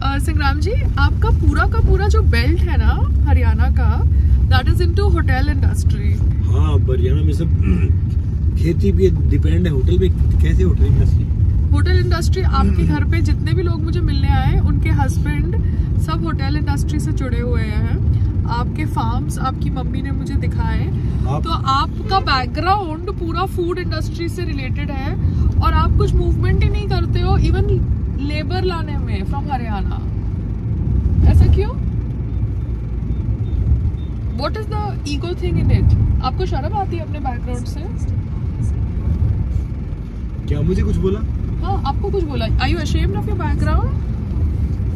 संग्राम जी, आपका का पूरा जो बेल्ट है ना हरियाणा का, that is into hotel industry. हाँ, हरियाणा में सब खेती पे डिपेंड है। होटल में कैसे होटल इंडस्ट्री? होटल इंडस्ट्री, आपके घर पे जितने भी लोग मुझे मिलने आए उनके हस्बैंड सब होटल इंडस्ट्री से जुड़े हुए हैं। आपके फार्म्स आपकी मम्मी ने मुझे दिखाए। तो आपका बैकग्राउंड पूरा फूड इंडस्ट्री से रिलेटेड है और आप कुछ मूवमेंट ही नहीं करते हो इवन लेबर लाने में फ्रॉम हरियाणा। ऐसा क्यों? What is the ego thing in it? आपको शर्म आती है अपने बैकग्राउंड से? क्या मुझे कुछ बोला? हाँ, आपको कुछ बोला। Are you ashamed of your background?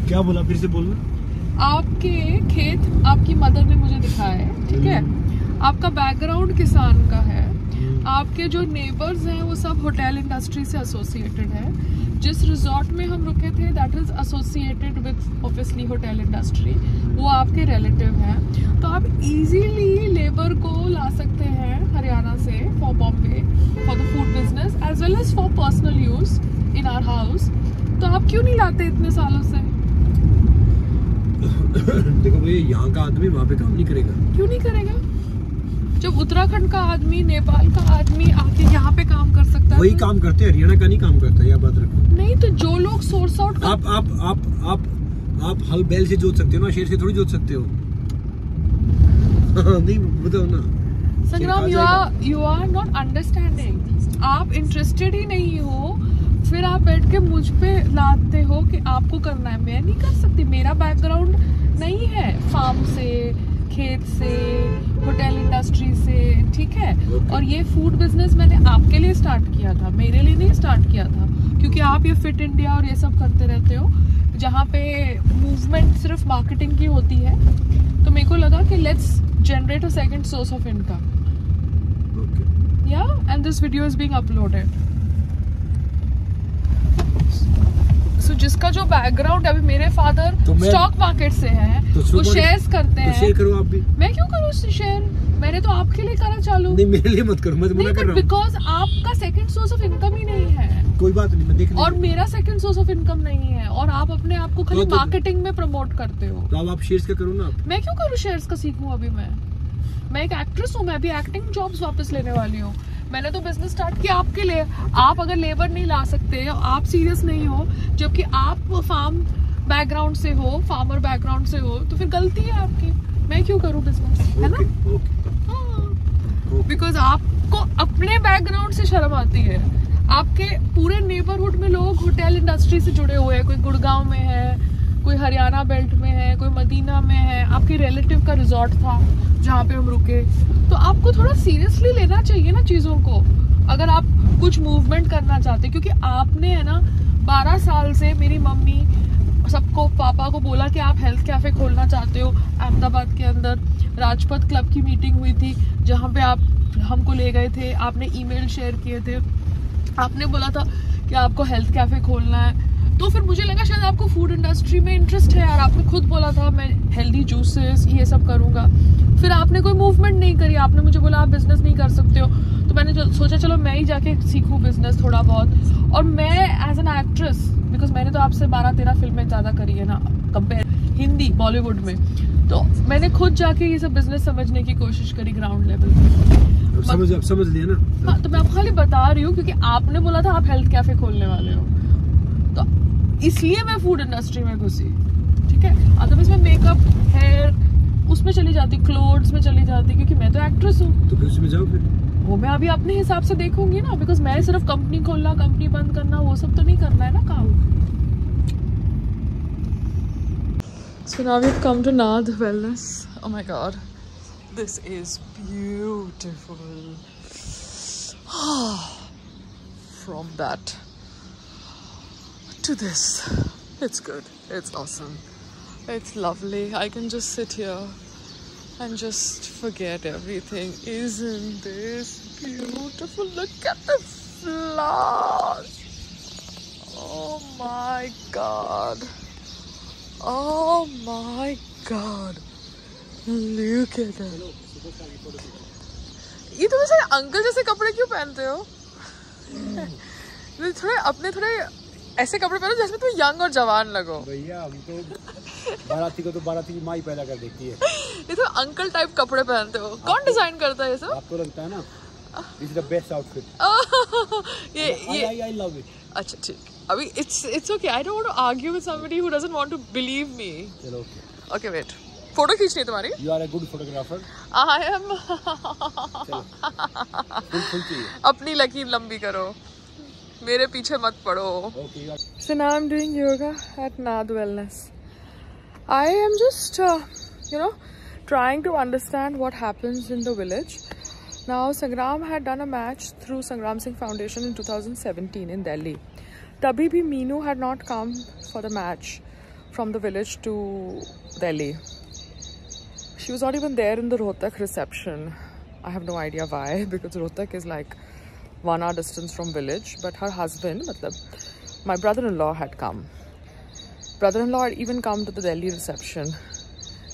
क्या बोला? फिर से बोलना। आपके खेत आपकी मदर ने मुझे दिखाए, ठीक है? आपका बैकग्राउंड किसान का है। आपके जो नेबर्स हैं वो सब होटल इंडस्ट्री से एसोसिएटेड है। जिस रिजॉर्ट में हम रुके थे that is associated with obviously hotel industry, वो आपके रिलेटिव हैं। तो आप इजीली लेबर को ला सकते हैं हरियाणा से for Bombay for the food business as well as for personal use in our house. तो आप क्यों नहीं लाते इतने सालों से? देखो भैया, यहाँ का आदमी वहाँ पे काम नहीं करेगा। क्यों नहीं करेगा? जब उत्तराखंड का आदमी, नेपाल का आदमी आके यहाँ पे काम कर सकता है। वही काम करते हैं, हरियाणा का नहीं काम करता। यह बात रखो। नहीं तो जो लोग सोर्स आउट आप हल बैल से जोत सकते हो ना, शेर से थोड़ी जोत सकते हो। नहीं बताओ ना संग्राम, यू आर नॉट अंडरस्टैंडिंग। आप इंटरेस्टेड ही नहीं हो, फिर आप बैठ के मुझ पे लाते हो कि आपको करना है। मैं नहीं कर सकती, मेरा बैकग्राउंड नहीं है फार्म से, खेत से, होटल इंडस्ट्री से, ठीक है? और ये फूड बिजनेस मैंने आपके लिए स्टार्ट किया था, मेरे लिए नहीं स्टार्ट किया था, क्योंकि आप ये फिट इंडिया और ये सब करते रहते हो जहाँ पे मूवमेंट सिर्फ मार्केटिंग की होती है। तो मेरे को लगा कि let's generate a second source of income. Yeah and this video is being uploaded. So, जिसका जो बैकग्राउंड, अभी मेरे फादर स्टॉक मार्केट से हैं, वो शेयर्स करते हैं। शेयर करो आप भी। मैं क्यों करूँ शेयर? मैंने तो आपके लिए करा चालू। नहीं, मेरे लिए मत करो, मैं मना कर रहा हूँ। बिकॉज आपका सेकंड सोर्स ऑफ इनकम ही नहीं है। कोई बात नहीं, मैं देख लूंगा। और मेरा सेकंड सोर्स ऑफ इनकम नहीं है और आप अपने आप को खाली मार्केटिंग में प्रमोट करते हो। तो अब आप शेयर्स का करो ना। मैं क्यों करूँ शेयर्स का? सीखूं अभी मैं एक एक्ट्रेस हूँ, मैं भी एक्टिंग जॉब्स वापस लेने वाली हूँ। मैंने तो बिजनेस स्टार्ट किया आपके लिए। आप अगर लेबर नहीं ला सकते, आप सीरियस नहीं हो, जबकि आप फार्म बैकग्राउंड से हो, फार्मर बैकग्राउंड से हो, तो फिर गलती है आपकी। मैं क्यों करूं बिजनेस, है ना? बिकॉज आपको अपने बैकग्राउंड से शर्म आती है। आपके पूरे नेबरहुड में लोग होटल इंडस्ट्री से जुड़े हुए हैं। कोई गुड़गांव में है, कोई हरियाणा बेल्ट में है, कोई मदीना में है। आपके रिलेटिव का रिजॉर्ट था जहाँ पे हम रुके। तो आपको थोड़ा सीरियसली लेना चाहिए ना चीजों को, अगर आप कुछ मूवमेंट करना चाहते। क्योंकि आपने है ना 12 साल से मेरी मम्मी सबको, पापा को बोला कि आप हेल्थ कैफे खोलना चाहते हो। अहमदाबाद के अंदर राजपथ क्लब की मीटिंग हुई थी जहाँ पे आप हमको ले गए थे। आपने ईमेल शेयर किए थे, आपने बोला था कि आपको हेल्थ कैफे खोलना है। तो फिर मुझे लगा शायद आपको फूड इंडस्ट्री में इंटरेस्ट है यार। आपने खुद बोला था मैं हेल्दी जूसेस ये सब करूंगा। फिर आपने कोई मूवमेंट नहीं करी। आपने मुझे बोला आप बिजनेस नहीं कर सकते हो। तो मैंने सोचा चलो मैं ही जाके सीखूं बिजनेस थोड़ा बहुत। और मैं एज एन एक्ट्रेस, बिकॉज मैंने तो आपसे 12-13 फिल्में ज्यादा करी है ना कंपेयर हिंदी बॉलीवुड में, तो मैंने खुद जाके ये सब बिजनेस समझने की कोशिश करी ग्राउंड लेवल पे। समझ लिया ना? हाँ, तो मैं आपको खाली बता रही हूँ क्योंकि आपने बोला था आप हेल्थ कैफे खोलने वाले हो, तो इसलिए मैं फूड इंडस्ट्री में घुसी, ठीक है? अदरवाइज मैं मेकअप, हेयर उसमें चली जाती, क्लोथ्स में चली जाती, क्योंकि मैं तो एक्ट्रेस हूँ। तो फिर उसमें जाओ फिर। वो मैं अभी अपने हिसाब से देखूंगी ना, बिकॉज मैं सिर्फ कंपनी खोलना, कंपनी बंद करना, वो सब तो नहीं करना है ना काम। So now we've come to Naad Wellness. Oh my god, this is beautiful. From that to this, it's good, it's awesome, it's lovely. I can just sit here and just forget everything. Isn't this beautiful? Look at the flowers. Oh my god. Oh my god. Look at that. ये तुम ऐसे uncle जैसे कपड़े क्यों पहनते हो? थोड़े अपने थोड़े ऐसे कपड़े पहनो जिसमें तुम यंग और जवान लगो। भैया हम तो बाराती को तो बाराती की माँ ही पैदा कर देती है। ये तो अंकल टाइप कपड़े पहनते हो। कौन डिजाइन करता है ये सब? आपको लगता है ना this is the best outfit. ये आई लव इट। अच्छा ठीक, अभी it's okay, I don't want to argue with somebody who doesn't want to believe me. चलो ओके वेट, फोटो खींचनी है तुम्हारी? You are a good photographer. I am. Full चाहिए। अपनी लकीर लंबी करो, मेरे पीछे मत पड़ो। Okay, so now I'm doing yoga at Nad Wellness. I am just trying to understand what happens in the village. Now Sangram had done a match through Sangram Singh Foundation in 2017 in Delhi. Tabhi bhi Meenu had not come for the match from the village to Delhi. She was not even there in the Rohtak reception. I have no idea why, because Rohtak is like 1 hour distance from village, but her husband, my brother-in-law had come. Brother-in-law had even come to the Delhi reception.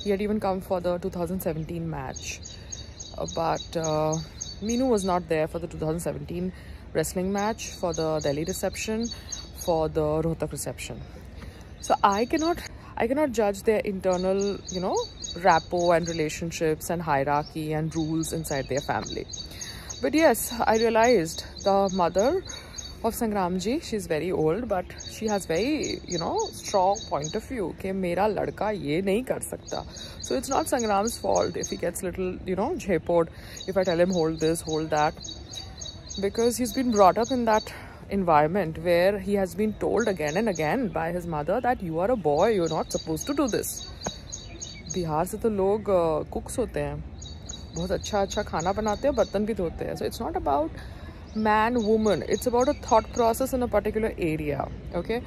He had even come for the 2017 match. But Meenu was not there for the 2017 wrestling match, for the Delhi reception, for the Rohtak reception. So I cannot judge their internal, rapport and relationships and hierarchy and rules inside their family. But yes, I realized the mother of Sangramji, she's very old, but she has very, strong point of view कि मेरा लड़का ये नहीं कर सकता. So it's not Sangram's fault if he gets little, jhepod, if I tell him hold this, hold that. Because he's been brought up in that environment where he has been told again and again by his mother that you are a boy, you're not supposed to do this. Bihar से तो लोग cooks होते हैं, बहुत अच्छा खाना बनाते हैं, बर्तन भी धोते हैं. So it's not about man woman, it's about a thought process in a particular area. Okay,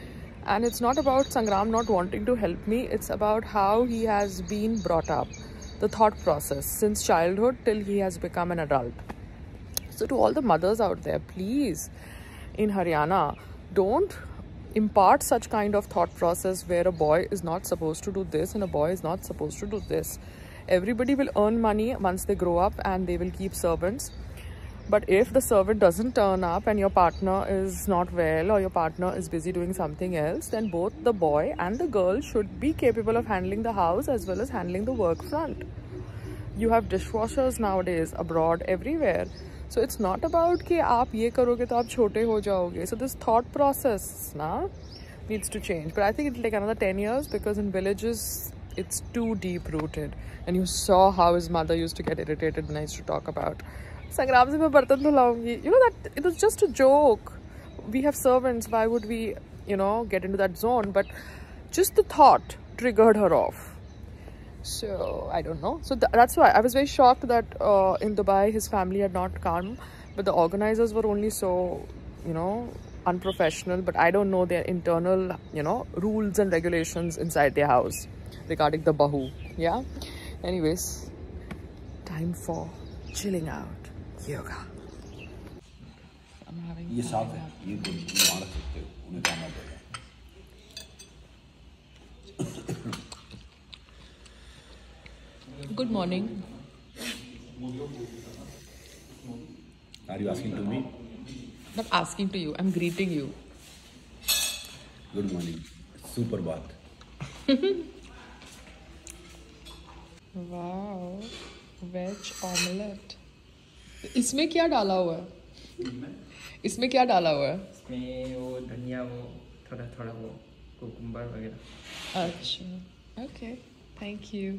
and it's not about Sangram not wanting to help me, it's about how he has been brought up, the thought process since childhood till he has become an adult. So to all the mothers out there, please, in Haryana, don't impart such kind of thought process where a boy is not supposed to do this and a boy is not supposed to do this. Everybody will earn money once they grow up and they will keep servants. But if the servant doesn't turn up and your partner is not well or your partner is busy doing something else, then both the boy and the girl should be capable of handling the house as well as handling the work front. You have dishwashers nowadays abroad everywhere. So it's not about कि आप ये करोगे तो आप छोटे हो जाओगे. So this thought process needs to change. But I think it'll take another 10 years because in villages it's too deep rooted. And you saw how his mother used to get irritated when I used to talk about Sangram se main bartan dhulaungi. That it was just a joke. We have servants, why would we get into that zone? But just the thought triggered her off. So I don't know. So that's why I was very shocked that in Dubai his family had not come, but the organizers were only so unprofessional. But I don't know their internal rules and regulations inside their house regarding the bahu. Yeah, anyways, time for chilling out yoga. I'm having ये साफ है, ये वहाँ रख सकते हो, उन्हें करना पड़ेगा. Good morning. Are you asking to me? Not asking to you, I'm greeting you. Good morning. Super baat. Wow, veg omelette. इसमें क्या डाला हुआ है? इसमें क्या डाला हुआ है? इसमें वो धनिया, वो थोड़ा वो कुकुम्बर वगैरह. अच्छा, ओके, थैंक यू.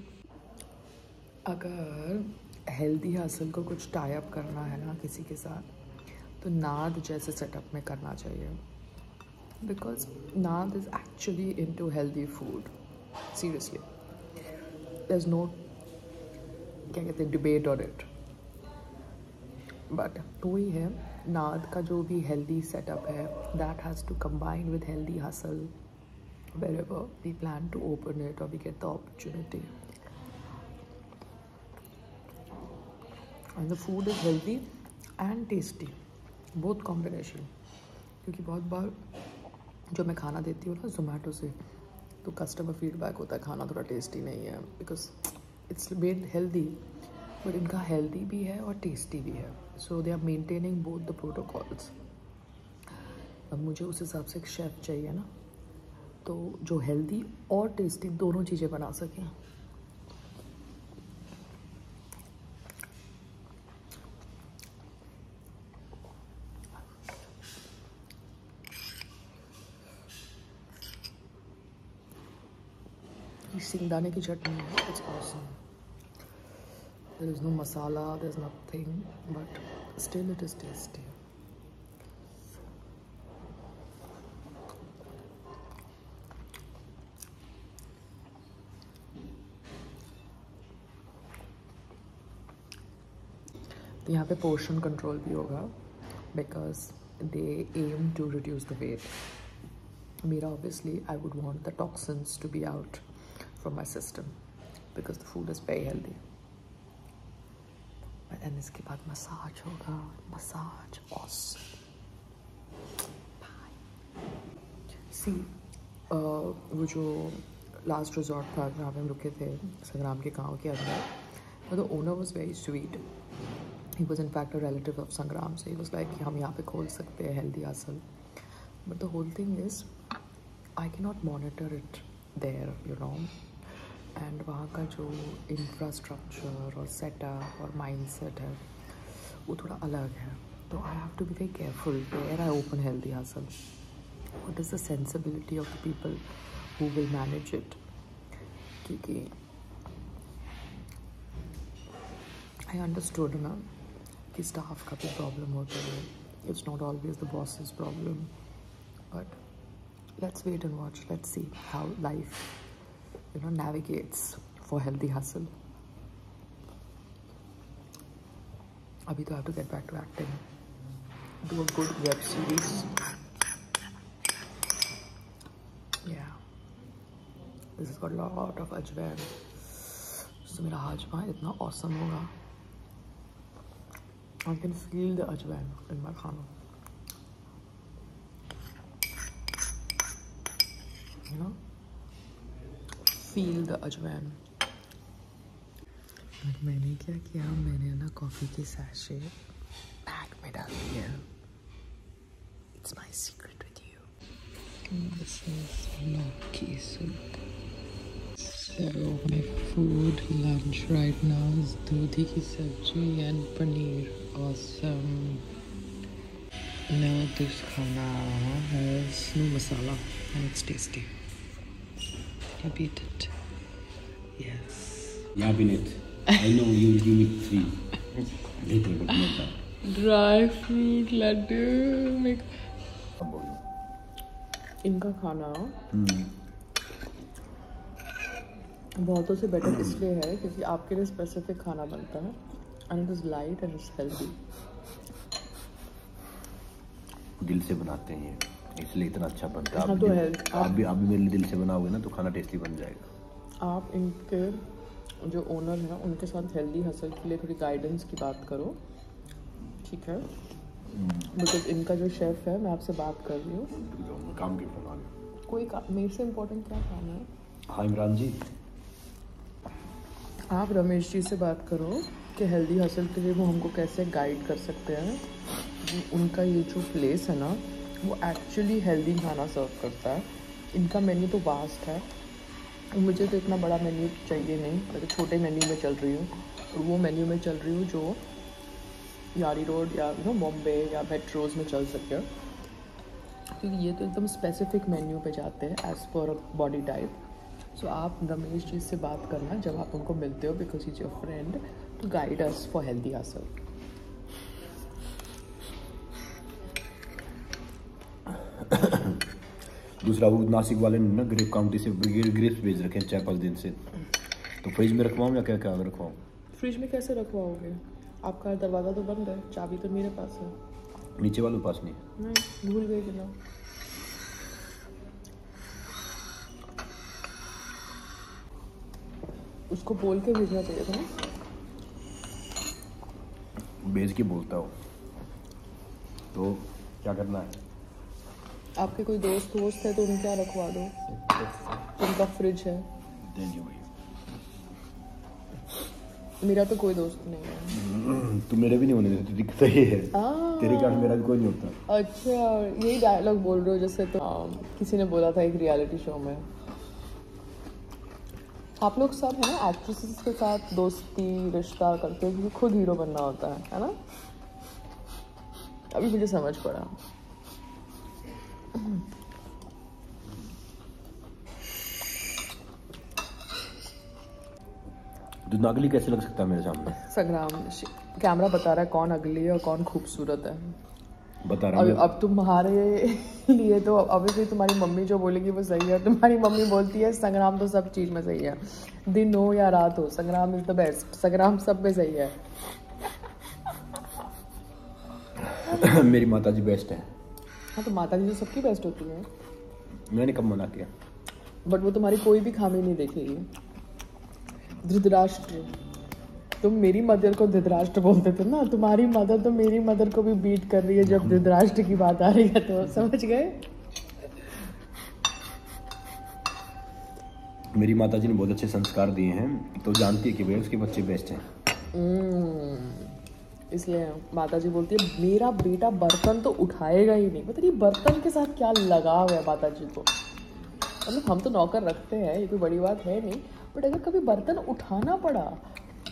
अगर हेल्दी हसल को कुछ टाई अप करना है ना किसी के साथ, तो नाद जैसे सेटअप में करना चाहिए. Because Naad is actually into healthy food. Seriously, there is no क्या कहते हैं डिबेट ऑन इट. बट वही है, नाद का जो भी हेल्दी सेटअप है, that has to combine with healthy hustle wherever we plan to open it or we get the opportunity. And the food is healthy and tasty, both combination. क्योंकि बहुत बार जो मैं खाना देती हूँ ना जोमेटो से, तो कस्टमर फीडबैक होता है खाना थोड़ा टेस्टी नहीं है, because it's made healthy, but इनका हेल्दी भी है और टेस्टी भी है. So they are maintaining both the protocols. अब मुझे उस हिसाब से एक शेफ़ चाहिए ना, तो जो हेल्दी और टेस्टी दोनों चीज़ें बना सकें। ये सिंगदाने की चटनी है, it's awesome. There is no masala, there is nothing, but still it is tasty. तो यहाँ पे पोर्शन कंट्रोल भी होगा because they aim to reduce the weight. मेरा obviously I would want the toxins to be out from my system because the food is very healthy. And इसके बाद massage होगा, massage awesome. सी वो जो last resort था जहाँ पे हम रुके थे संग्राम के गाँव के अंदर, the owner was very sweet. He was in fact a relative of Sangram, so he was like कि हम यहाँ पे खोल सकते हैं healthy hustle, but the whole thing is I cannot monitor it there, you know, and वहाँ का जो infrastructure और setup और mindset है वो थोड़ा अलग है, तो I have to be very careful where I open healthy hustle. What is the sensibility of the people who will manage it? क्योंकि I understood ना कि स्टाफ का भी प्रॉब्लम होता है, it's not always the boss's problem, but let's wait and watch, let's see how life you know navigates for healthy hustle. अभी तो I have to get back to acting, do a good web series. Yeah this is got lot of ajwain, तो मेरा हाजमा इतना awesome होगा। I can feel the ajwain in my khana. You know? Feel the ajwain. और मैंने क्या किया, मैंने ना कॉफ़ी की सैशे बैग में डाल दिया। It's my secret with you. This is Loki soup. So my food lunch right now is दूधी की सब्जी and paneer. Awesome. Now this khana has no masala and it's tasty. You beat it. Yes. Yeah, Binet. I know you will give me 3. Later, but not now. Dry fruit laddu. इनका खाना बहुतों से better इसलिए है क्योंकि आपके लिए specific खाना बनता है and it is light and it's healthy. दिल से बनाते हैं इसलिए इतना अच्छा बनता है। हाँ, तो आप भी मेरे लिए दिल से बनाओगे ना तो खाना टेस्टी बन जाएगा। आप इनके जो ओनर है उनके साथ हेल्दी हसल के लिए थोड़ी गाइडेंस की बात करो, ठीक है? बिकॉज इनका जो शेफ़ है, मैं आपसे बात कर रही हूँ। काम के फोन आ गया। कोई मेरे से इम्पोर्टेंट क्या काम है? हाँ इमरान जी, आप रमेश जी से बात करो कि हेल्दी हसल के लिए वो हमको कैसे गाइड कर सकते हैं। उनका ये जो प्लेस है ना वो एक्चुअली हेल्दी खाना सर्व करता है। इनका मेन्यू तो वास्ट है, मुझे तो इतना बड़ा मेन्यू चाहिए नहीं, मैं तो छोटे मेन्यू में चल रही हूँ और वो मेन्यू में चल रही हूँ जो यारी रोड या बॉम्बे या मेट्रोज़ में चल सके, क्योंकि ये तो एकदम स्पेसिफिक मेन्यू पे जाते हैं एज़ पर बॉडी टाइप। सो आप रमेश जी से बात करना जब आप उनको मिलते हो, because is your friend, to guide us for healthy hustle. दूसरा वो नासिक वाले ने ना ग्रेप काउंटी से ग्रेप्स भेज रखे हैं 4-5 दिन से, तो फ्रिज में रखवाऊँ या क्या क्या रखवाऊँ? फ्रिज में कैसे रखवाओगे? आपका दरवाज़ा तो बंद है, चाबी तो मेरे पास है। नीचे वालों के पास नहीं? नहीं, भूल गए कि ना। उसको बोल के भेजना चाहिए था ना। भेज के बोलता हूँ, तो क्या करना है? आपके कोई दोस्त है तो उनके यहाँ रखवा दो, उनका फ्रिज है। मेरा तो कोई दोस्त नहीं है। तू मेरे भी नहीं होने देती, दिक्कत ये है। तेरे कारण मेरा भी कोई नहीं होता। अच्छा, यही डायलॉग बोल रहे हो जैसे तो किसी ने बोला था एक रियलिटी शो में, आप लोग सब है ना एक्ट्रेसेस के साथ दोस्ती रिश्ता करते हो क्योंकि खुद हीरो बनना होता है ना? अभी मुझे समझ पड़ा। तू अगली कैसे लग सकता है मेरे सामने? संग्राम, कैमरा बता रहा है कौन अगली है और कौन खूबसूरत है। बता रहा हूँ। अब तुम्हारे लिए तो ऑब्वियसली तुम्हारी मम्मी जो बोलेगी वो सही है। तुम्हारी मम्मी बोलती है संग्राम तो सब चीज में सही है, दिन हो या रात हो, संग्राम इज द बेस्ट, संग्राम सब में सही है। मेरी माताजी बेस्ट है। हाँ तो माताजी तो सबकी बेस्ट होती है। मैंने कब मना किया? बट वो तुम्हारी कोई भी खामी नहीं देखेगी। धृतराष्ट्र, तुम मेरी मदर को धृतराष्ट्र बोलते थे ना, तुम्हारी मदर तो मेरी मदर को भी बीट कर रही है जब धृतराष्ट्र की बात आ रही है, तो समझ गए? मेरी माताजी ने बहुत अच्छे संस्कार दिए हैं, तो जानती है कि भाई उसके बच्चे बेस्ट हैं। इसलिए माताजी बोलती है मेरा बेटा बर्तन तो उठाएगा ही नहीं। मतलब ये बर्तन के साथ क्या लगाव है माताजी को? मतलब हम तो नौकर रखते हैं, ये कोई बड़ी बात है नहीं, बट अगर कभी बर्तन उठाना पड़ा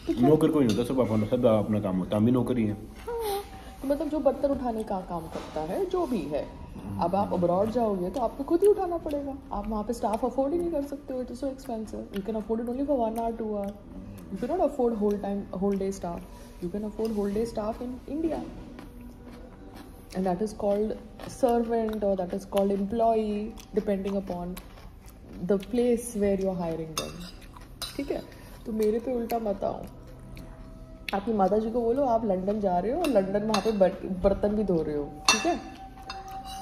तो नौकर कोई नहीं होता, सब अपना काम होता है, हम भी नौकर ही हैं। हाँ, तो मतलब जो बर्तन उठाने का काम करता है जो भी है, अब आप अब्रॉड जाओगे तो आपको खुद ही उठाना पड़ेगा। आप वहाँ पे स्टाफ अफोर्ड ही नहीं कर सकते हो, it is so expensive. You can afford it only for 1 hour 2 hour। You can not afford whole day staff. You can afford whole day staff in India, and that is called servant और that is called employee, depending upon the place where you are hiring them. ठीक है, तो मेरे पे उल्टा मत आओ। आपकी माता जी को बोलो आप लंदन जा रहे हो और लंदन में वहाँ पे बर्तन भी धो रहे हो। ठीक है,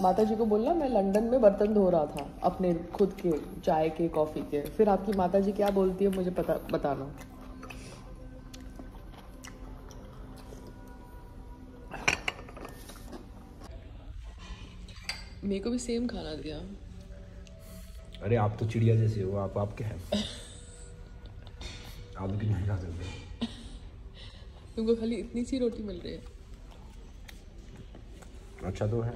माता जी को बोलना मैं लंदन में बर्तन धो रहा था अपने खुद के, चाय के, कॉफ़ी के। फिर आपकी माता जी क्या बोलती है मुझे बताना। मेरे को भी सेम खाना दिया। अरे आप तो चिड़िया जैसे हो, आप क्या है? आप भी नहीं खा सकते। तुमको खाली इतनी सी रोटी मिल रही है। अच्छा तो है।